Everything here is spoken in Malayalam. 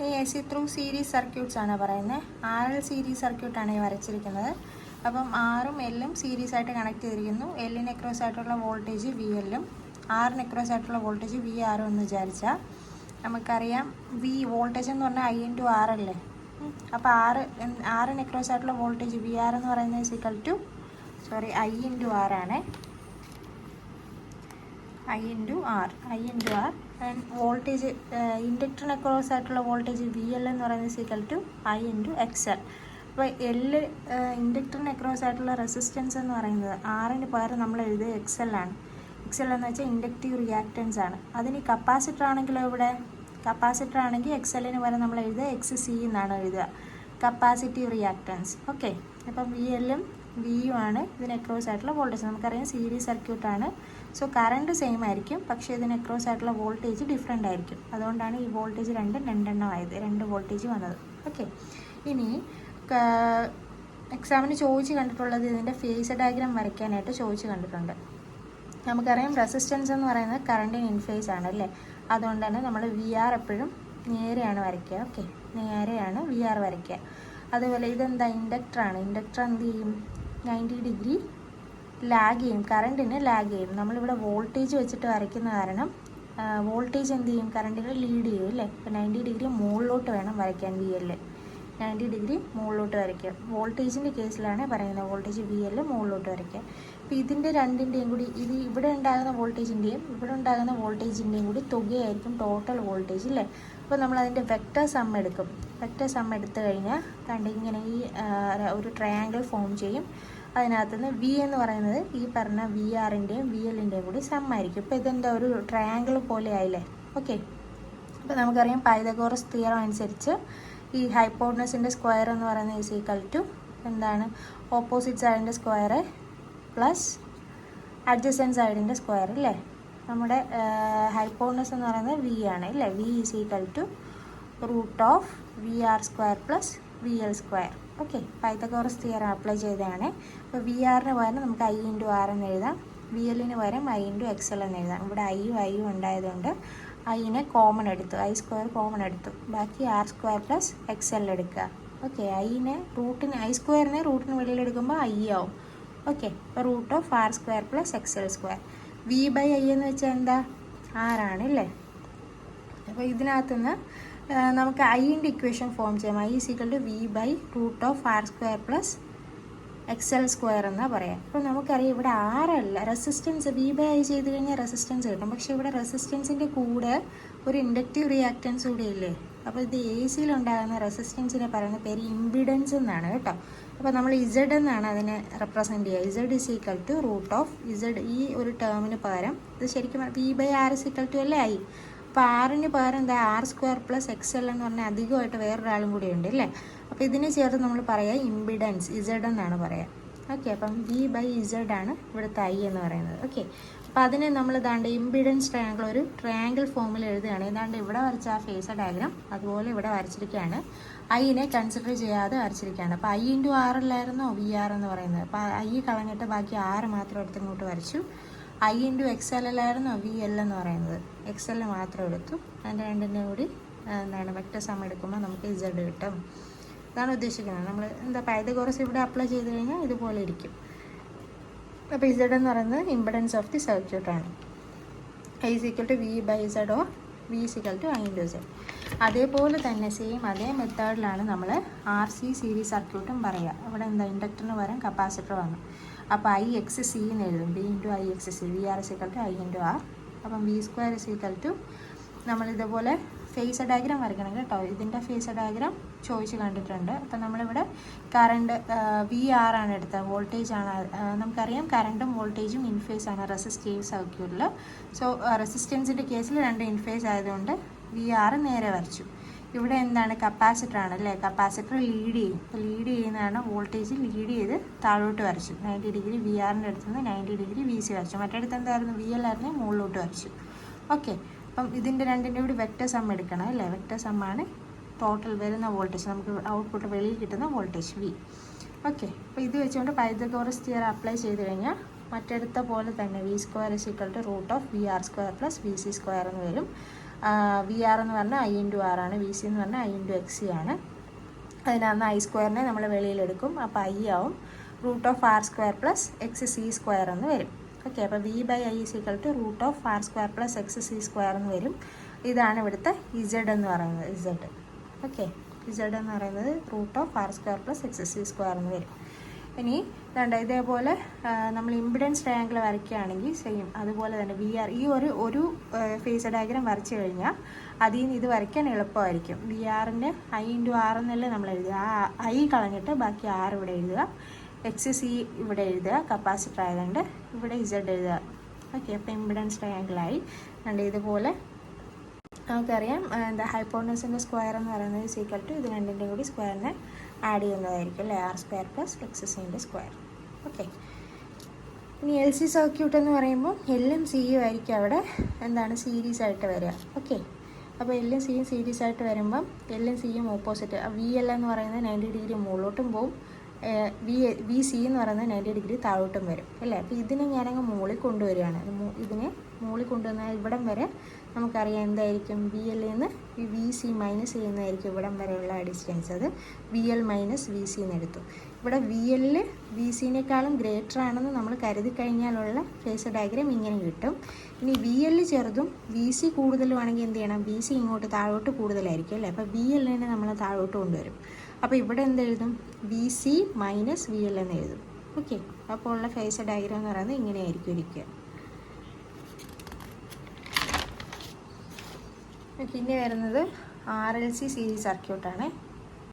ഈ A C through series circuits ആണ് പറയുന്നത്. RL സീരീസ് സർക്യൂട്ടാണ് ഈ വരച്ചിരിക്കുന്നത്. അപ്പം ആറും എല്ലും സീരീസ് ആയിട്ട് കണക്ട് ചെയ്തിരിക്കുന്നു. എല്ലിന് അക്രോസ് ആയിട്ടുള്ള വോൾട്ടേജ് VL-ഉം ആറിന് അക്രോസ് ആയിട്ടുള്ള വോൾട്ടേജ് VR എന്ന് വിചാരിച്ചാൽ നമുക്കറിയാം വോൾട്ടേജ് എന്ന് പറഞ്ഞാൽ I/R അല്ലേ. അപ്പോൾ ആറിന് അക്രോസ് ആയിട്ടുള്ള വോൾട്ടേജ് VR എന്ന് പറയുന്നത് I/R ആണ്. I/R ആൻഡ് വോൾട്ടേജ് ഇൻഡക്ടറിന് അക്രോസ് ആയിട്ടുള്ള വോൾട്ടേജ് VL എന്ന് പറയുന്നത് I/XL. അപ്പോൾ ഇൻഡക്ടറിന് അക്രോസ് ആയിട്ടുള്ള റെസിസ്റ്റൻസ് എന്ന് പറയുന്നത് ആറിന് പകരം നമ്മൾ എഴുതുക XL ആണ്. XL എന്ന് വെച്ചാൽ ഇൻഡക്റ്റീവ് റിയാക്റ്റൻസ് ആണ്. അതിന് കപ്പാസിറ്റർ ആണെങ്കിലോ ഇവിടെ കപ്പാസിറ്റർ ആണെങ്കിൽ XL-ന് പകരം നമ്മൾ എഴുതുക XC എന്നാണ് എഴുതുക, കപ്പാസിറ്റീവ് റിയാക്റ്റൻസ്. ഓക്കെ, അപ്പം VL-ഉം VU ആണ് ഇതിന് അക്രോസ് ആയിട്ടുള്ള വോൾട്ടേജ്. നമുക്കറിയാം സീരീസ് സർക്യൂട്ടാണ്. സോ കറണ്ട് സെയിം ആയിരിക്കും, പക്ഷേ ഇതിന് അക്രോസ് ആയിട്ടുള്ള വോൾട്ടേജ് ഡിഫറെൻ്റ് ആയിരിക്കും. അതുകൊണ്ടാണ് ഈ വോൾട്ടേജ് രണ്ടെണ്ണം ആയത്, 2 വോൾട്ടേജ് വന്നത്. ഓക്കെ, ഇനി എക്സാമിന് ചോദിച്ച് കണ്ടിട്ടുള്ളത് ഇതിൻ്റെ ഫേസ് ഡയഗ്രാം വരയ്ക്കാനായിട്ട് ചോദിച്ച് കണ്ടിട്ടുണ്ട്. നമുക്കറിയാം റെസിസ്റ്റൻസ് എന്ന് പറയുന്നത് കറണ്ടിന് ഇൻഫേസ് ആണ് അല്ലേ. അതുകൊണ്ട് തന്നെ നമ്മൾ VR എപ്പോഴും നേരെയാണ് വരയ്ക്കുക. ഓക്കെ, നേരെയാണ് VR വരയ്ക്കുക. അതുപോലെ ഇതെന്താ, ഇൻഡക്ടറാണ്. ഇൻഡക്ടർ എന്ത് ചെയ്യും, 90 ഡിഗ്രി ലാഗ് ചെയ്യും, കറണ്ടിന് ലാഗ് ചെയ്യും. നമ്മളിവിടെ വോൾട്ടേജ് വെച്ചിട്ട് വരയ്ക്കുന്ന കാരണം വോൾട്ടേജ് എന്ത് ചെയ്യും, കറണ്ടിന് ലീഡ് ചെയ്യും അല്ലേ. ഇപ്പോൾ 90 ഡിഗ്രി മുകളിലോട്ട് വേണം വരയ്ക്കാൻ VL. 90 ഡിഗ്രി മുകളിലോട്ട് വരയ്ക്കുക. വോൾട്ടേജിൻ്റെ കേസിലാണ് പറയുന്നത്, വോൾട്ടേജ് VL മുകളിലോട്ട് വരയ്ക്കുക. അപ്പോൾ ഇതിൻ്റെ രണ്ടിൻ്റെയും കൂടി ഇവിടെ ഉണ്ടാകുന്ന വോൾട്ടേജിൻ്റെയും ഇവിടെ ഉണ്ടാകുന്ന വോൾട്ടേജിൻ്റെയും കൂടി തുകയായിരിക്കും ടോട്ടൽ വോൾട്ടേജ് അല്ലേ. അപ്പോൾ നമ്മളതിൻ്റെ വെക്റ്റർ സം എടുക്കും. വെക്റ്റർ സം എടുത്തു കഴിഞ്ഞാൽ ഇങ്ങനെ ഈ ഒരു ട്രയാങ്കിൾ ഫോം ചെയ്യും. അതിനകത്തുനിന്ന് V എന്ന് പറയുന്നത് ഈ പറഞ്ഞ VR-ൻ്റെയും VL-ൻ്റെയും കൂടി സം ആയിരിക്കും. ഇപ്പോൾ ഇതെന്താ ഒരു ട്രയാങ്കിൾ പോലെ ആയില്ലേ. ഓക്കെ, അപ്പോൾ നമുക്കറിയാം പൈതഗോറസ് തിയറം അനുസരിച്ച് ഈ ഹൈപ്പോട്ടനസിൻ്റെ സ്ക്വയർ എന്ന് പറയുന്നത് എന്താണ്, ഓപ്പോസിറ്റ് സൈഡിൻ്റെ സ്ക്വയർ പ്ലസ് അഡ്ജസൻറ്റ് സൈഡിൻ്റെ സ്ക്വയർ അല്ലേ. നമ്മുടെ ഹൈപ്പോട്ടനസ് എന്ന് പറയുന്നത് V ആണ് അല്ലേ. V √VR² plus VL². Okay, Pythagoras theorem apply ചെയ്തതാണ്. അപ്പോൾ VR-ന് പകരം നമുക്ക് I/R എന്ന് എഴുതാം, VL-ന് പകരം I/XL എന്ന് എഴുതാം. ഇവിടെ I ഉണ്ടായതുകൊണ്ട് I-നെ കോമൺ എടുത്തു, I² കോമൺ എടുത്തു, ബാക്കി R² പ്ലസ് XL എടുക്കുക. ഓക്കെ, I²-നെ റൂട്ടിന് വെളിയിലെടുക്കുമ്പോൾ I ആവും. ഓക്കെ, അപ്പോൾ √R² പ്ലസ് XL². V/I എന്ന് വെച്ചാൽ എന്താ, R ആണ് അല്ലേ. അപ്പോൾ ഇതിനകത്തുനിന്ന് നമുക്ക് I-ൻ്റെ ഇക്വേഷൻ ഫോം ചെയ്യാം. I V/√R² പ്ലസ് XL² എന്നാണ് പറയാം. അപ്പോൾ നമുക്കറിയാം ഇവിടെ R അല്ല, റെസിസ്റ്റൻസ് V/I ചെയ്ത് കഴിഞ്ഞാൽ റെസിസ്റ്റൻസ് കിട്ടും. പക്ഷേ ഇവിടെ റെസിസ്റ്റൻസിൻ്റെ കൂടെ ഒരു ഇൻഡക്റ്റീവ് റിയാക്റ്റൻസ് കൂടെ ഇല്ലേ. അപ്പോൾ ഇത് AC-യിലുണ്ടാകുന്ന റെസിസ്റ്റൻസിനെ പറയുന്ന പേര് ഇമ്പിഡൻസ് എന്നാണ് കേട്ടോ. അപ്പോൾ നമ്മൾ Z എന്നാണ് അതിനെ റെപ്രസെൻറ്റ് ചെയ്യുക. Z ഈ ഒരു ടേമിന് പകരം ഇത് ശരിക്കും V/R അല്ലേ I. അപ്പോൾ R-ന് പകരം എന്താ, R² പ്ലസ് XL എന്ന് പറഞ്ഞാൽ അധികമായിട്ട് വേറൊരാളും കൂടി ഉണ്ട് അല്ലേ. അപ്പോൾ ഇതിനെ ചേർത്ത് നമ്മൾ പറയുക ഇമ്പിഡൻസ് Z എന്നാണ് പറയുക. ഓക്കെ, അപ്പം V/Z ആണ് ഇവിടുത്തെ I എന്ന് പറയുന്നത്. ഓക്കെ, അപ്പോൾ അതിനെ നമ്മൾ ഇമ്പിഡൻസ് ട്രയാങ്കിൾ ഒരു ട്രയാങ്കിൾ ഫോമിൽ എഴുതുകയാണ്. ഏതാണ്ട് ഇവിടെ വരച്ച ആ ഫേസ് ഡയഗ്രാം അതുപോലെ ഇവിടെ വരച്ചിരിക്കുകയാണ്. I-നെ കൺസിഡർ ചെയ്യാതെ വരച്ചിരിക്കുകയാണ്. അപ്പോൾ I/R അല്ലായിരുന്നോ VR എന്ന് പറയുന്നത്. അപ്പോൾ I കളഞ്ഞിട്ട് ബാക്കി R മാത്രം എടുത്തിങ്ങോട്ട് വരച്ചു. I/XL അല്ലായിരുന്നോ VL എന്ന് പറയുന്നത്. XL മാത്രം എടുത്തു. അതിൻ്റെ രണ്ടിൻ്റെയും കൂടി വെക്റ്റർ സം എടുക്കുമ്പോൾ നമുക്ക് Z കിട്ടും. ഇതാണ് ഉദ്ദേശിക്കുന്നത്. നമ്മൾ പൈതഗോറസ് ഇവിടെ അപ്ലൈ ചെയ്ത് കഴിഞ്ഞാൽ ഇതുപോലെ ഇരിക്കും. അപ്പോൾ Z എന്ന് പറയുന്നത് ഇമ്പിഡൻസ് ഓഫ് ദി സർക്യൂട്ടാണ്. I V/Z or V I/Z. അതേപോലെ തന്നെ അതേ മെത്തേഡിലാണ് നമ്മൾ RC സീരീസ് സർക്യൂട്ടും പറയുക. ഇവിടെ ഇൻഡക്ടറിന് പകരം കപ്പാസിറ്റർ വന്നു. അപ്പോൾ IXC എന്ന് എഴുതും, V/IXC. VR I/R. അപ്പം V² നമ്മളിതുപോലെ ഫേസ് ഡയഗ്രാം വരയ്ക്കണം കേട്ടോ. ഇതിൻ്റെ ഫേസ് ഡയഗ്രാം ചോദിച്ച് കണ്ടിട്ടുണ്ട്. അപ്പം നമ്മളിവിടെ കറണ്ട് VR ആണ് എടുത്തത്, വോൾട്ടേജ് ആണ്. നമുക്കറിയാം കറണ്ടും വോൾട്ടേജും ഇൻഫേസ് ആണ് റെസിസ്റ്റീവ് സർക്യൂട്ടിൽ. സോ റെസിസ്റ്റൻസിൻ്റെ കേസിൽ 2 ഇൻഫേസ് ആയതുകൊണ്ട് VR നേരെ വരച്ചു. ഇവിടെ എന്താണ്, കപ്പാസിറ്റർ ആണ് അല്ലേ. കപ്പാസിറ്റർ ലീഡ് ചെയ്യും. ലീഡ് ചെയ്യുന്നതാണ് വോൾട്ടേജ് ലീഡ് ചെയ്ത് താഴോട്ട് വരച്ചു. 90 ഡിഗ്രി VR-ൻ്റെ അടുത്ത് നിന്ന് 90 ഡിഗ്രി VC വരച്ചു. മറ്റടുത്ത് എന്തായിരുന്നു, VL ആയിരുന്നു, മുകളിലോട്ട് വരച്ചു. ഓക്കെ, അപ്പം ഇതിൻ്റെ രണ്ടിൻ്റെ കൂടി വെക്റ്റർ സം എടുക്കണം അല്ലേ. വെക്റ്റർ സമ്മാണ് ടോട്ടൽ വരുന്ന വോൾട്ടേജ്, നമുക്ക് ഔട്ട്പുട്ട് വെളിയിൽ കിട്ടുന്ന വോൾട്ടേജ് V. ഓക്കെ, അപ്പോൾ ഇത് വെച്ചുകൊണ്ട് പൈതഗോറസ് തിയറം അപ്ലൈ ചെയ്ത് കഴിഞ്ഞാൽ മറ്റടുത്ത പോലെ തന്നെ V² √VR² പ്ലസ് VC² എന്ന് വരും. വി ആർ എന്ന് പറഞ്ഞാൽ ഐ ഇൻറ്റു ആർ ആണ്, വി സി എന്ന് പറഞ്ഞാൽ ഐ ഇൻറ്റു എക്സ് സി ആണ്. അതിനകത്ത് ഐ സ്ക്വയറിനെ നമ്മൾ വെളിയിലെടുക്കും. അപ്പോൾ ഐ ആവും root of R square plus X C square എന്ന് വരും. ഓക്കെ, അപ്പോൾ V by I is equal to root of R square plus X C square എന്ന് വരും. ഇതാണ് ഇവിടുത്തെ ഇസഡ് എന്ന് പറയുന്നത്, ഇസഡ്. ഓക്കെ, ഇസഡ് എന്ന് പറയുന്നത് root of R square plus X C square എന്ന് വരും. ഇനി വേണ്ട ഇതേപോലെ നമ്മൾ ഇമ്പിഡൻസ് ട്രയാങ്കിൾ വരയ്ക്കുകയാണെങ്കിൽ സെയിം അതുപോലെ തന്നെ വി ആർ ഈ ഒരു ഫേസ് ഡയഗ്രാം വരച്ചു കഴിഞ്ഞാൽ അതിൽ നിന്ന് ഇത് വരയ്ക്കാൻ എളുപ്പമായിരിക്കും. വി ആറിൻ്റെ ഐ ഇൻറ്റു ആർ എന്നല്ലേ നമ്മൾ എഴുതുക, ആ ഐ കളഞ്ഞിട്ട് ബാക്കി ആർ ഇവിടെ എഴുതുക, എക്സ് സി ഇവിടെ എഴുതുക, കപ്പാസിറ്റർ ആയതുകൊണ്ട് ഇവിടെ ഇസഡ് എഴുതുക. ഓക്കെ, അപ്പോൾ ഇമ്പിഡൻസ് ട്രയാങ്കിളായി. രണ്ട് ഇതുപോലെ നമുക്കറിയാം എന്താ ഹൈപ്പോട്ടനസിൻ്റെ സ്ക്വയർ എന്ന് പറയുന്നത് ഈക്വൽ ടു ഇത് രണ്ടിൻ്റെയും കൂടി സ്ക്വയറിനെ ആഡ് ചെയ്യുന്നതായിരിക്കും അല്ലേ, ആർ സ്ക്വയർ പ്ലസ് എക്സ് സിൻ്റെ സ്ക്വയർ. ഓക്കെ, ഇനി എൽ സി സർക്യൂട്ട് എന്ന് പറയുമ്പോൾ എല്ലും സിയും ആയിരിക്കും അവിടെ എന്താണ് സീരീസ് ആയിട്ട് വരിക. ഓക്കെ, അപ്പോൾ എല്ലും സിയും സീരീസ് ആയിട്ട് വരുമ്പം എല്ലും സിയും ഓപ്പോസിറ്റ്, വി എൽ എന്ന് പറയുന്നത് 90 ഡിഗ്രി മുകളിലോട്ടും പോവും, വി സി എന്ന് പറയുന്നത് 90 ഡിഗ്രി താഴോട്ടും വരും അല്ലേ. അപ്പോൾ ഇതിനെ ഞാനങ്ങ് മുകളിൽ കൊണ്ടുവരികയാണ്. ഇതിനെ മുകളിൽ കൊണ്ടുവന്നാൽ ഇവിടം വരെ നമുക്കറിയാം എന്തായിരിക്കും, വി എല്ലിൽ നിന്ന് വി സി മൈനസ് ചെയ്യുന്നതായിരിക്കും ഇവിടം വരെയുള്ള ഡിസ്റ്റൻസ്. അത് V L minus V C എന്ന് എടുത്തു. ഇവിടെ വി എല്ലിൽ വി സിനേക്കാളും ഗ്രേറ്റർ ആണെന്ന് നമ്മൾ കരുതി കഴിഞ്ഞാലുള്ള ഫേസ് ഡയഗ്രാം ഇങ്ങനെ കിട്ടും. ഇനി വി എല്ല് ചെറുതും വി സി കൂടുതലുമാണെങ്കിൽ എന്ത് ചെയ്യണം, വി സി ഇങ്ങോട്ട് താഴോട്ട് കൂടുതലായിരിക്കും അല്ലേ. അപ്പോൾ വി എല്ലിനെ നമ്മൾ താഴോട്ട് കൊണ്ടുവരും. അപ്പോൾ ഇവിടെ എന്തെഴുതും, V C minus V L എന്ന് എഴുതും. ഓക്കെ, അപ്പോൾ ഉള്ള ഫേസ് ഡയഗ്രാം എന്ന് പറയുന്നത് ഇങ്ങനെയായിരിക്കും ഇരിക്കുക. പിന്നെ വരുന്നത് ആർ എൽ സി സീരീസ് സർക്യൂട്ടാണ്.